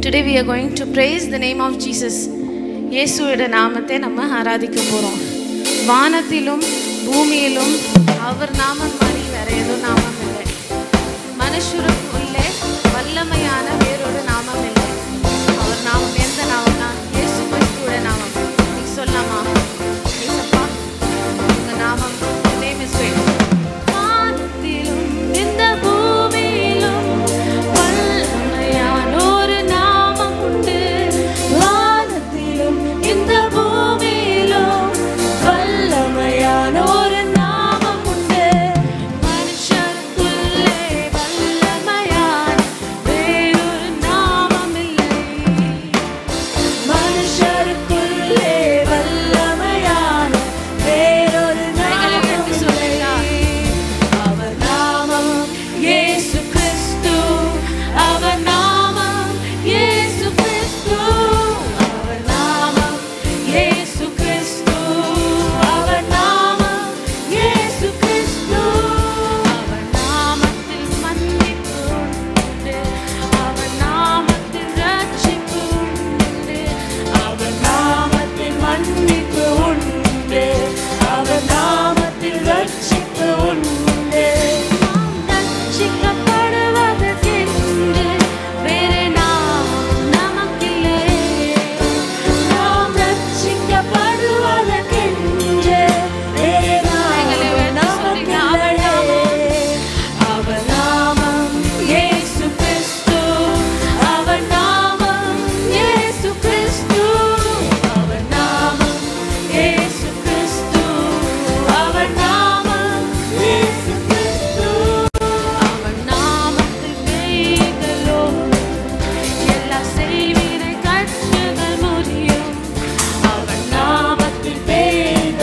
Today we are going to praise the name of Jesus. இயேசுவோட நாமத்தை நம்ம ஆராதிக்க போறோம். வானத்திலும் பூமியிலும் அவர் நாமம் மாதிரி வேற ஏதோ நாமம் இல்லை. மனுஷருக்குள்ளே வல்லமையான வேறொரு நாமம் இல்லை. அவர் நாமம் எந்த நாமம்னா இயேசு கிறிஸ்துவோட நாமம். நீ சொல்லலாமா? இயேசப்பா உங்க நாமம், your name is great. வானத்திலும் இந்த பூமியிலும் வல்லமையான ஒரு நாமம் உண்டு. வானத்திலும் இந்த பூமியிலும் வல்லமையான ஒரு நாமம் உண்டு. மனுஷருக்குள்ளே வல்லமையான வேறொரு நாமம் இல்லை. மனுஷருக்குள்ளே வல்லமையான வேறொரு நாமம் இல்லை. அவர் நாமம் இயேசு கிறிஸ்து. அவர் நாமம் இயேசு கிறிஸ்து. அவர் நாமம் இயேசு கிறிஸ்து. அவர் நாமம் இயேசு கிறிஸ்து. அவர் நாமத்தில் மன்னிப்பு உண்டு. அவர் நாமத்தில் ரட்சிப்பு உண்டு. அவர் நாமத்தில் மன்னிப்பு உண்டு. அவர் நாமத்தில் ரட்சிப்பு உண்டு. நாம் ரட்சிக்கப்படுவதற்கென்று வேறு நாமம் நமக்கில்லை. நாம் ரட்சிக்கப்படுவதற்கென்று வேறு நாமம் நமக்கில்லை. அவர் நாமம் இயேசு கிறிஸ்து. அவர் நாமம் இயேசு கிறிஸ்து. அவர் நாமம் இயேசு கிறிஸ்து. அவர் நாமம் இயேசு கிறிஸ்து. அவர் நாமத்தில் பேய்களோ எல்லா செய்வினை கட்டுகள் முடியும். அவர் நாமத்தில் பேய்களோ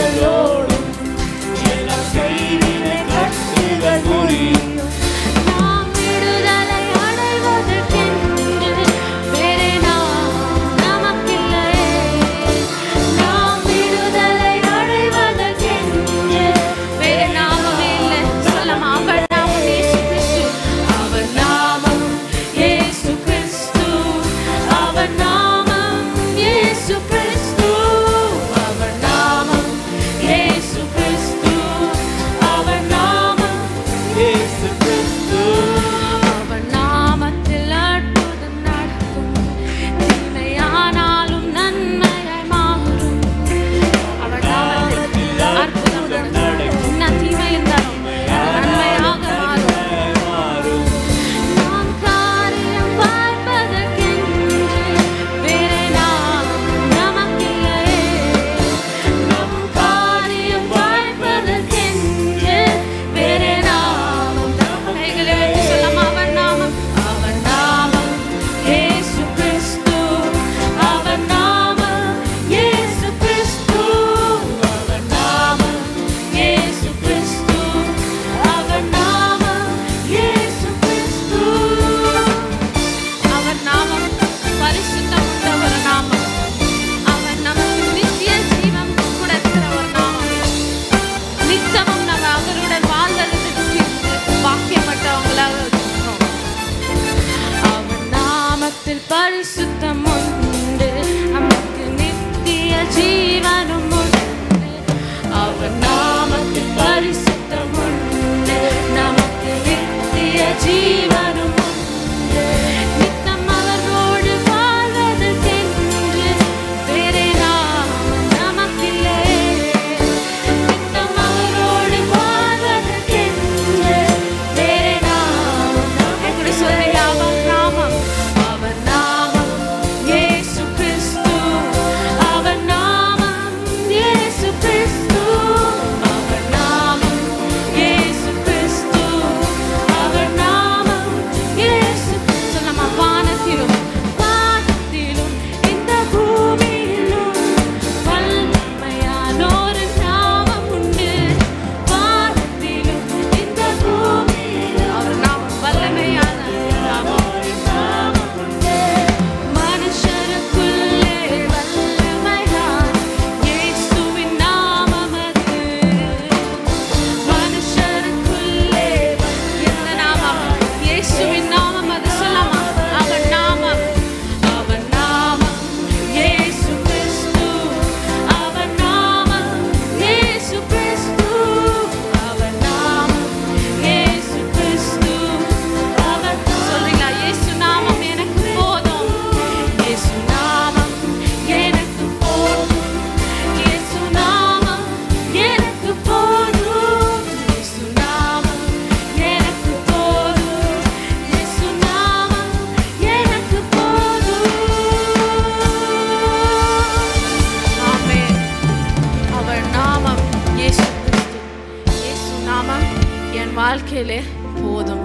வாழ்க்கையிலே போதும்.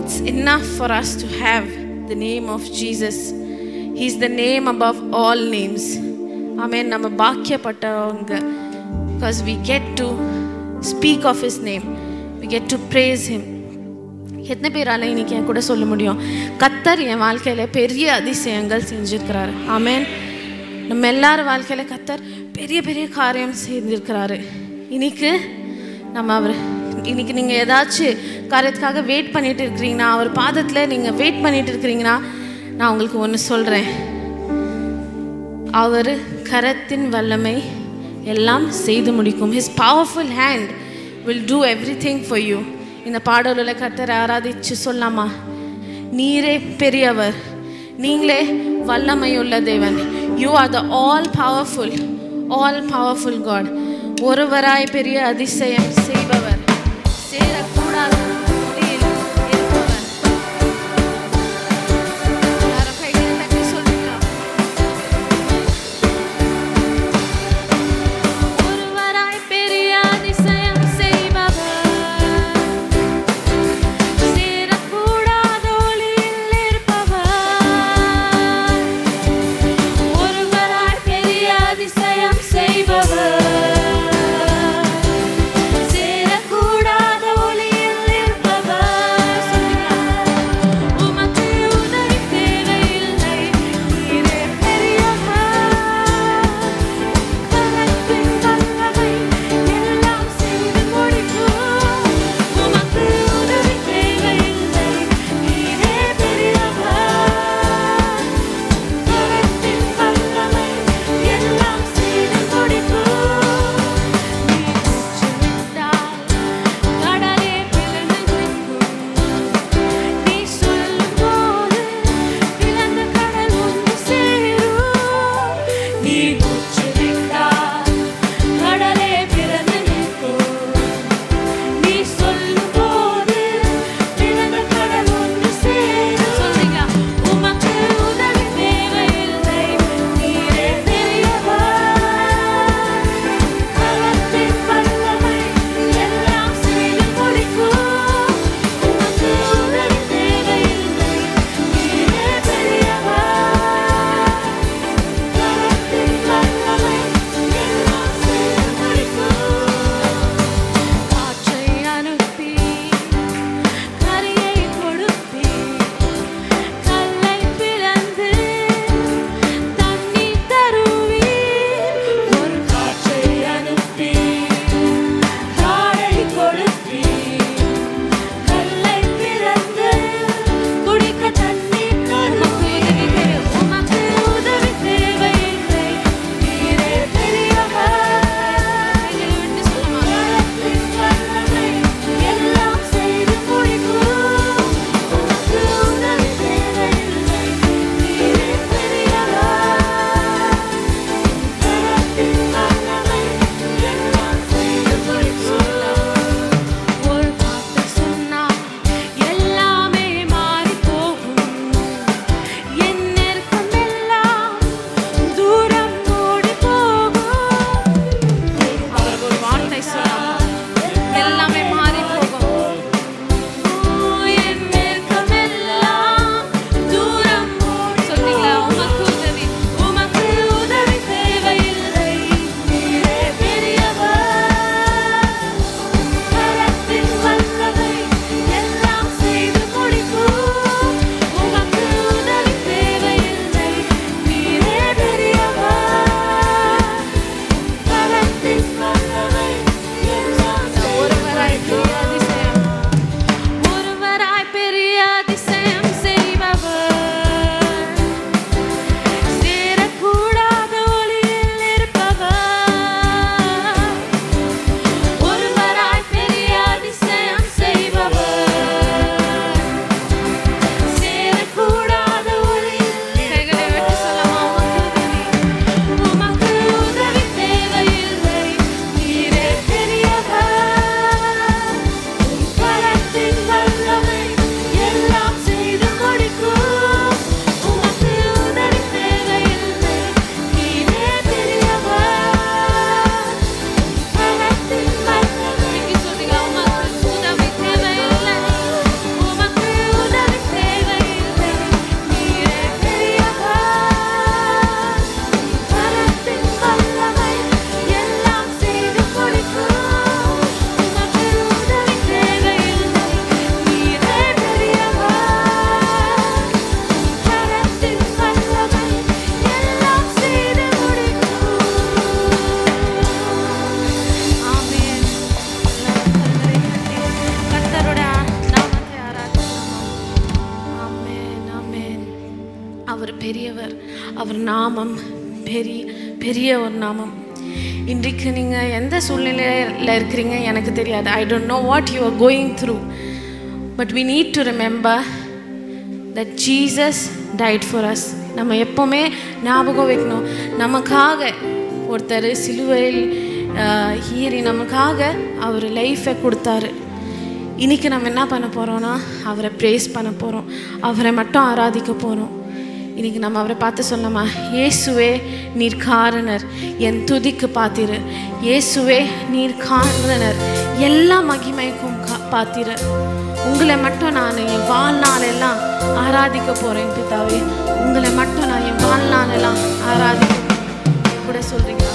It's enough for us to have the name of Jesus. He is the name above all names. Amen. நம்ம பாக்கியப்பட்டவங்க. Because we get to speak of his name. We get to praise him. எத்தனை பேரால இன்னைக்கு என் கூட சொல்ல முடியும், கர்த்தர் என் வாழ்க்கையில பெரிய அதிசயங்கள் செஞ்சிருக்கிறாரு. ஆமென். நம்ம எல்லாரும் வாழ்க்கையில கர்த்தர் பெரிய பெரிய காரியம் செய்திருக்கிறாரு. இன்னைக்கு நீங்கள் ஏதாச்சும் காரியத்துக்காக வெயிட் பண்ணிட்டு இருக்கிறீங்கன்னா, அவர் பாதத்தில் நீங்கள் வெயிட் பண்ணிட்டு இருக்கிறீங்கன்னா, நான் உங்களுக்கு ஒன்று சொல்கிறேன். அவர் கரத்தின் வல்லமை எல்லாம் செய்து முடிக்கும். His powerful hand will do everything for you. இந்த பாடலில் கர்த்தரை ஆராதிச்சு சொல்லாமா, நீரே பெரியவர், நீங்களே வல்லமையுள்ள தேவன். You are the all powerful God. ஒருவராய் பெரிய அதிசயம் செய்பவர், சேரக்கூடாத சேரக்கூடாத ஒளியில் பெரியவர். அவர் நாமம் பெரிய ஒரு நாமம். இன்றைக்கு நீங்கள் எந்த சூழ்நிலையில் இருக்கிறீங்க எனக்கு தெரியாது. I don't know what you are going through, but we need to remember that Jesus died for us. நம்ம எப்போவுமே ஞாபகம் வைக்கணும், நமக்காக ஒருத்தர் சிலுவையில் ஏறி நமக்காக அவர் லைஃபை கொடுத்தாரு. இன்றைக்கி நம்ம என்ன பண்ண போகிறோன்னா அவரை ப்ரேஸ் பண்ண போகிறோம், அவரை மட்டும் ஆராதிக்க போகிறோம். இன்றைக்கி நம்ம அவரை பார்த்து சொல்லலாமா? இயேசுவே நீர் காரணர், என் துதிக்கு பாத்திரர். இயேசுவே நீர் காரணர், எல்லா மகிமைக்கும் பாத்திரர். உங்களை மட்டும் நான் என் வாழ்நாளெல்லாம் ஆராதிக்க போகிறேன் பிதாவே. உங்களை மட்டும் நான் என் வாழ்நாளெல்லாம் ஆராதிக்க கூட சொல்கிறீங்களா?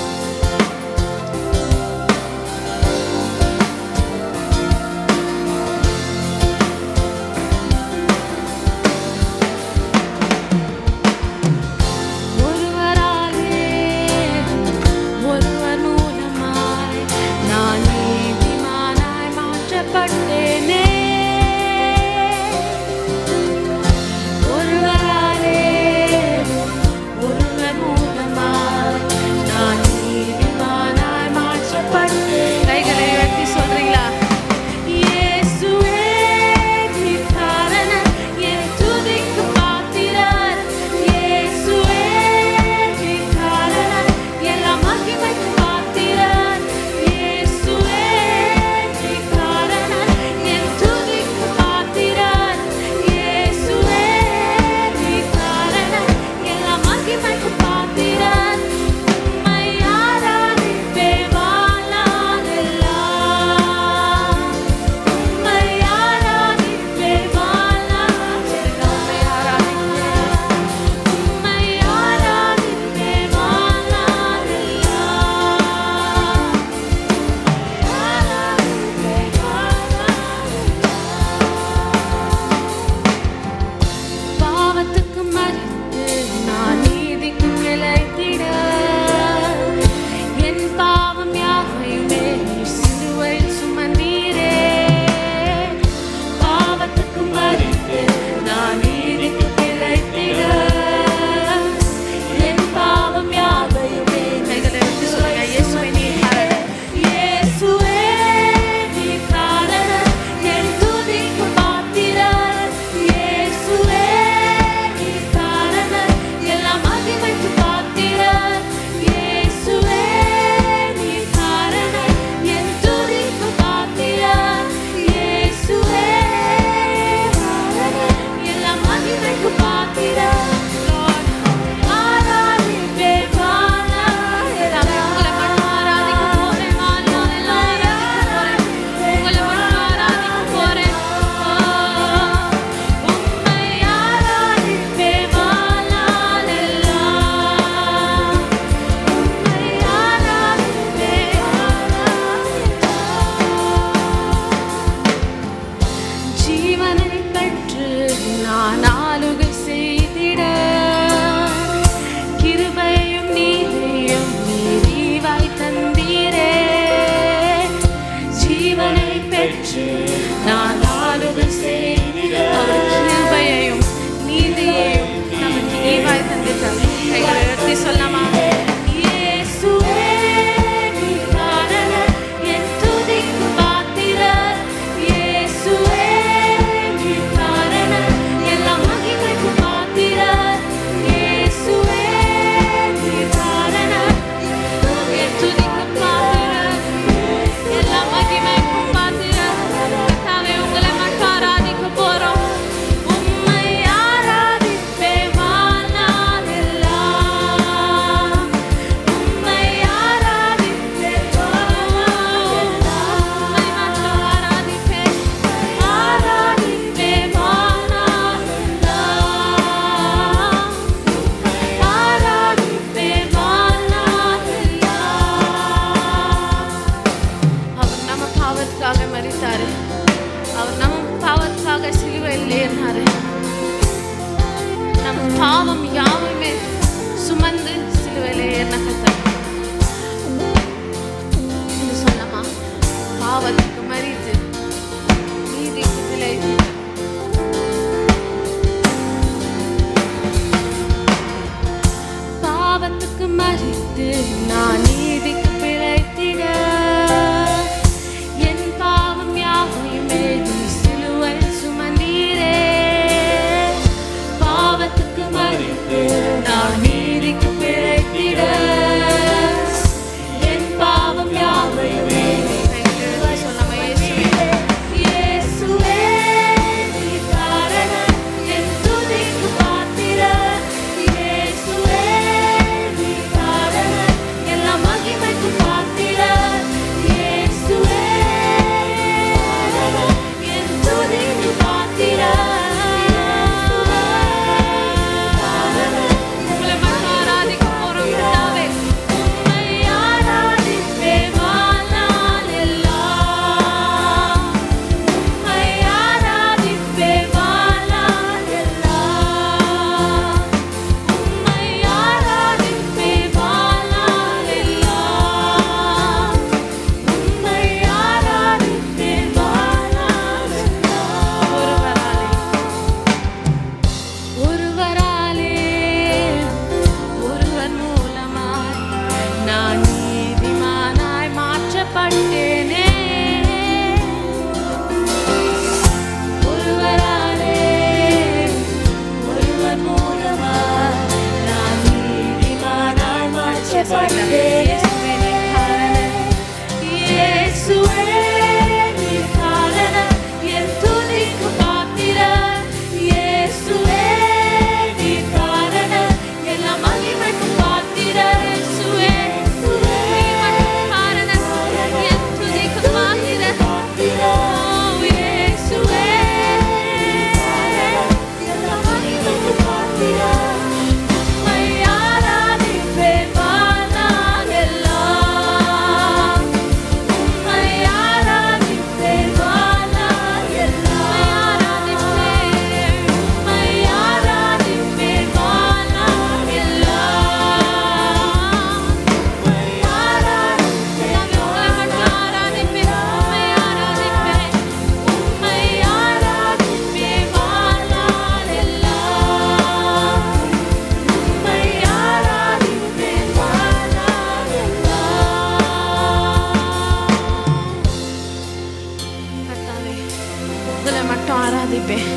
ஆராதிப்பேன்,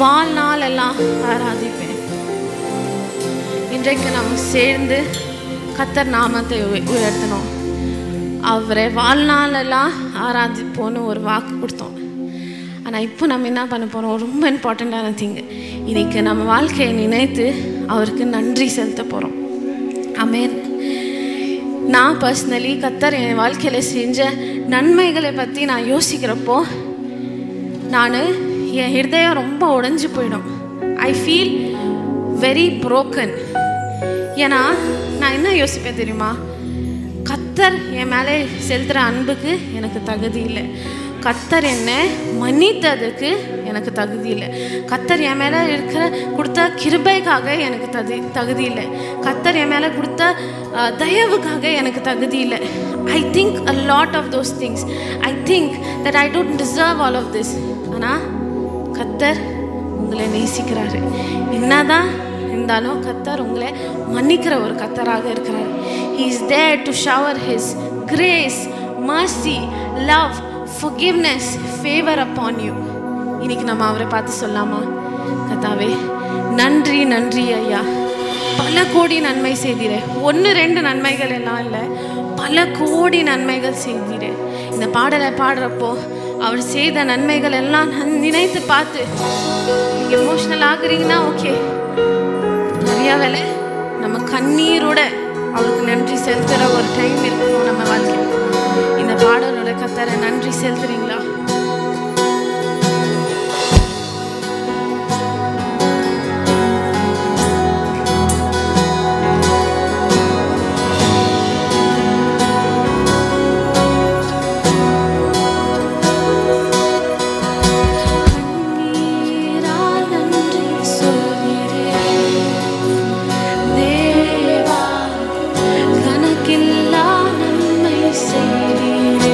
வாழ்நாள் எல்லாம் ஆராதிப்பேன். இன்றைக்கு நம்ம சேர்ந்து கர்த்தர் நாமத்தை உயர்த்தணும். அவரை வாழ்நாளெல்லாம் ஆராதிப்போன்னு ஒரு வாக்கு கொடுத்தோம். ஆனால் இப்போ நம்ம என்ன பண்ண போகிறோம்? ரொம்ப இம்பார்ட்டண்ட்டான திங்கு, இன்னைக்கு நம்ம வாழ்க்கையை நினைத்து அவருக்கு நன்றி செலுத்த போகிறோம். ஆமென். நான் பர்சனலி கர்த்தர் என் வாழ்க்கையில் செஞ்ச நன்மைகளை பற்றி நான் யோசிக்கிறப்போ என் ஹிருதயம் ரொம்ப உடைஞ்சு போயிடும். I feel very broken. ஏன்னா நான் என்ன யோசிப்பேன் தெரியுமா? கர்த்தர் என் மேலே செலுத்துகிற அன்புக்கு எனக்கு தகுதி இல்லை. கர்த்தர் என்னை மன்னித்ததுக்கு எனக்கு தகுதி இல்லை. கர்த்தர் என் மேலே கொடுத்த கிருபைக்காக எனக்கு தகுதி இல்லை. கர்த்தர் என் மேலே கொடுத்த தயவுக்காக எனக்கு தகுதி இல்லை. I think a lot of those things. I think that I don't deserve all of this. ஆனால் கர்த்தர் உங்களை நேசிக்கிறாரு. என்னதான் இருந்தாலும் கர்த்தர் உங்களை மன்னிக்கிற ஒரு கர்த்தராக இருக்கிறார். He is there to shower his grace, mercy, love, forgiveness, favor upon you. இன்னைக்கு நம்ம அவரை பார்த்து சொல்லாமா? கர்த்தாவே நன்றி நன்றி ஐயா, பல கோடி நன்மை செய்தீரே. 1-2 நன்மைகள் எல்லாம் இல்லை, பல கோடி நன்மைகள் செய்தீரே. இந்த பாடலை பாடுறப்போ அவர் செய்த நன்மைகள் எல்லாம் நினைத்து பார்த்து நீங்கள் எமோஷனல் ஆகுறீங்கன்னா ஓகே, நிறையா வேலை நம்ம கண்ணீரோட அவருக்கு நன்றி செலுத்துகிற ஒரு டைம் இருக்கணும் நம்ம வாழ்க்கையில். இந்த பாடலோட கர்த்தரை நன்றி செலுத்துறீங்களா? கணக்கில்லா நன்மை செய்தீரே.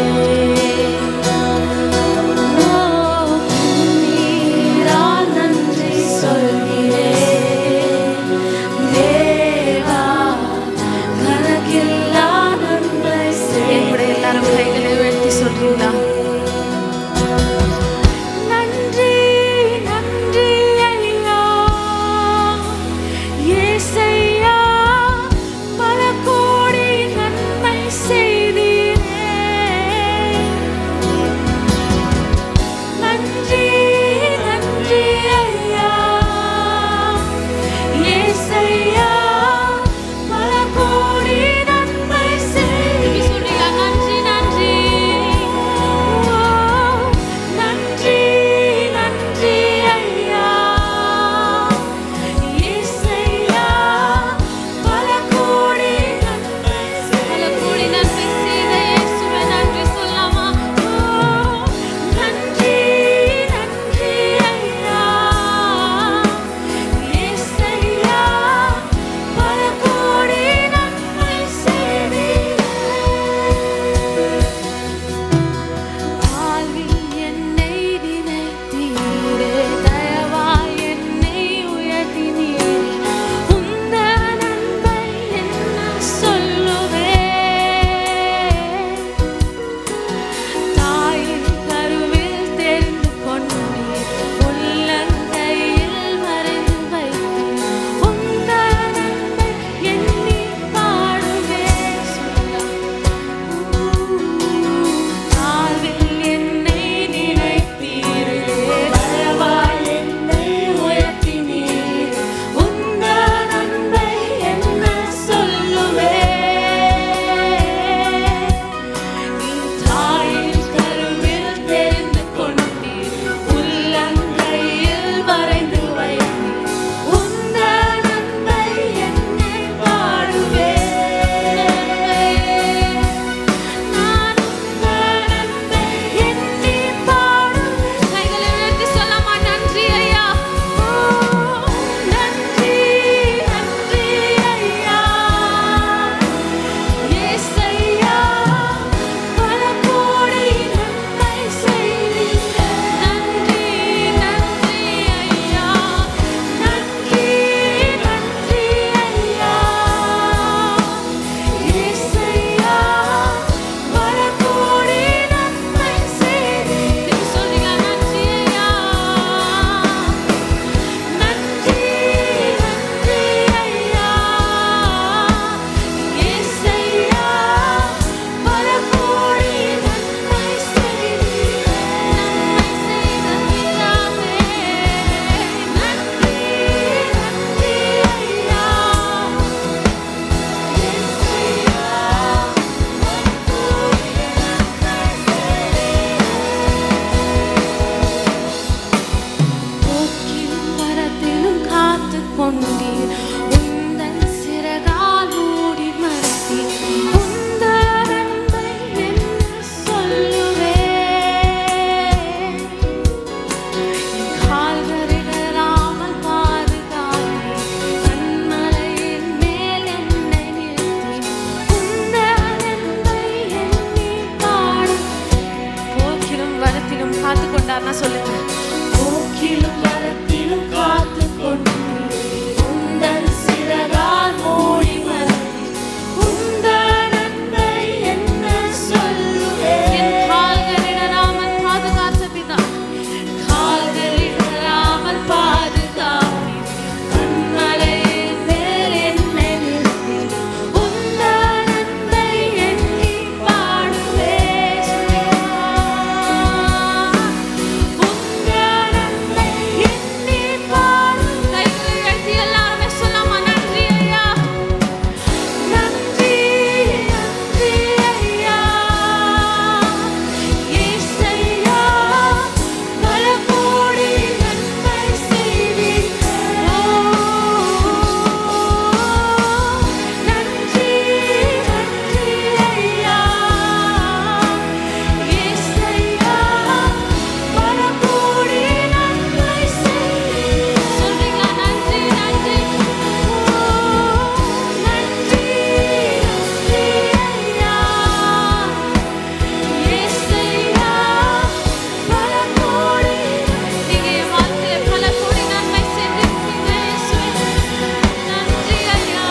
கொண்டார்னா சொல்லுங்க. போக்கிலும் வரத்திலும் காத்து கொண்டு உந்தன் சிறகால் மூடி மறைத்து உந்தன் அன்பை என்ன சொல்லுவேன். என் கால்களிடராமல் பாதுகாத்த பிதா, கால்களிடராமல் பாதுகாப்பீர். கண்மலையின் மேல் என்னை நிறுத்தி உந்தன் அன்பை எண்ணி பாடுவேன். உந்தன் அன்பை எண்ணி பாடுவேன். கைகளை உயர்த்தி எல்லாருமே சொல்லாமா? நன்றி ஐயா, நன்றி நன்றி ஐயா இயேசையா, பல கோடி நன்மை செய்தீர். நன்றி நன்றி ஐயா இயேசையா, பல கோடி நன்மை செய்தீர். சொல்றீங்களா? நன்றி நன்றி. நன்றி நன்றி ஐயா இயேசையா, பல கோடி நீங்க என் வாழ்க்கையில பல கோடி நன்மை செய்திருக்கீங்க இயேசுவே. நன்றி ஐயா,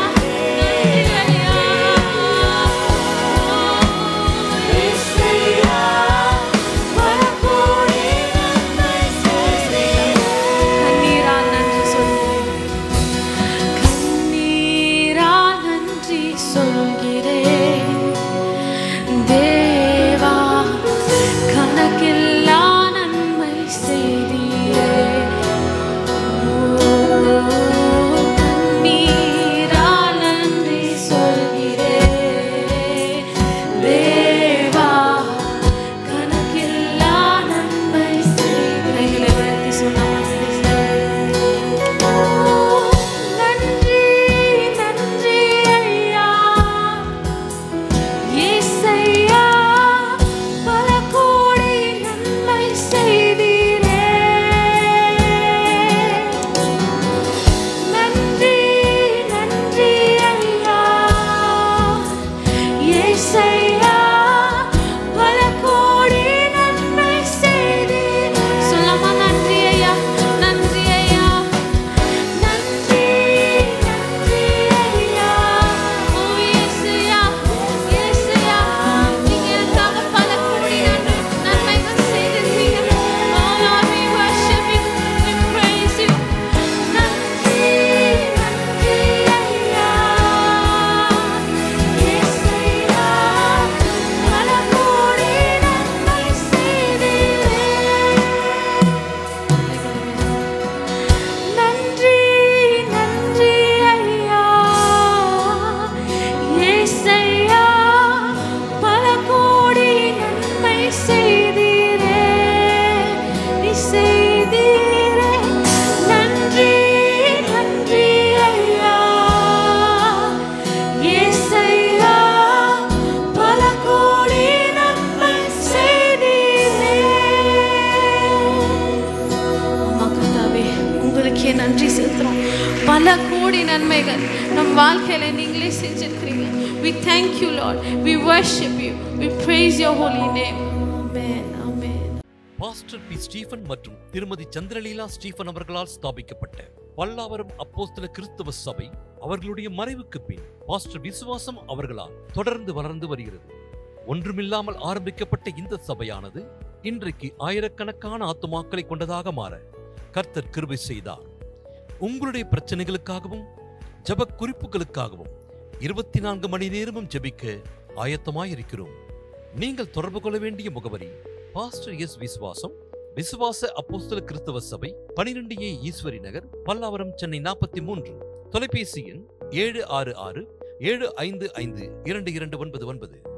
நன்றி ஐயா. இயேசையா, பல கோடி நன்மை செய்தீர். கண்ணீரால் நன்றி சொல்கிறேன். கண்ணீரால் நன்றி சொல்கிறேன். தேவா, கணக்கில்லா நன்மை செய்தீரே. கண்ணீரால் நன்றி சொல்கிறேன். தேவா, கணக்கில்லா நன்மை செய்தீரே. கைகளை உயர்த்தி சொல்லாமா? நன்றி நன்றி ஐயா இயேசையா, பல கோடி நன்மை செய்தீரே. நன்றி நன்றி ஐயா இயேசையா, பல கோடி நன்மை செய்தீரே. சொல்லாமா? நன்றி ஐயா, நன்றி ஐயா. நன்றி நன்றி ஐயா ஓ இயேசுயா, இயேசுயா, நீங்க எனக்காக பல கோடி நன்மைகள் செய்திருக்கீங்க. Oh Lord, we worship you, we praise you. நன்றி நன்றி ஐயா இயேசையா, பல கோடி நன்மை செய்தீரே. நன்றி நன்றி ஐயா இயேசையா, பல கோடி நன்மை செய்தீரே. நீ செய்தீரே. நன்றி நன்றி ஐயா இயேசையா, பல கோடி நன்மை செய்தீரே. அம்மா கர்த்தாவே, உங்களுக்கே நன்றி செலுத்துறோம். பல கோடி நன்மைகள் நம் வாழ்க்கையில நீங்களே செஞ்சிருக்கிறீங்க. We thank you Lord, we worship you, we praise your holy name. Amen, amen. Pastor P. Stephen மற்றும் திருமதி சந்திரலீலா ஸ்டீபன் அவர்களால் ஸ்தாபிக்கப்பட்ட பல்லாவரம் அப்போஸ்தல கிறிஸ்தவ சபை அவர்களுடைய மறைவுக்கு பின் பாஸ்டர் விசுவாசம் அவர்களால் தொடர்ந்து வளர்ந்து வருகிறது. ஒன்றுமில்லாமல் ஆரம்பிக்கப்பட்ட இந்த சபையானது இன்றைக்கு ஆயிரக்கணக்கான ஆத்துமாக்களை கொண்டதாக மாற கர்த்தர் கிருபை செய்தார். உங்களுடைய பிரச்சனைகளுக்காகவும் ஜெப குறிப்புகளுக்காகவும் 24 மணி நேரமும் ஜெபிக்க ஆயத்தமாயிருக்கிறோம். நீங்கள் தொடர்பு கொள்ள வேண்டிய முகவரி பாஸ்டர் எஸ். விசுவாசம், விசுவாச அப்போஸ்தல கிறிஸ்தவ சபை, 12A ஈஸ்வரி நகர், பல்லாவரம், சென்னை 43. தொலைபேசி எண் 766-755-2299.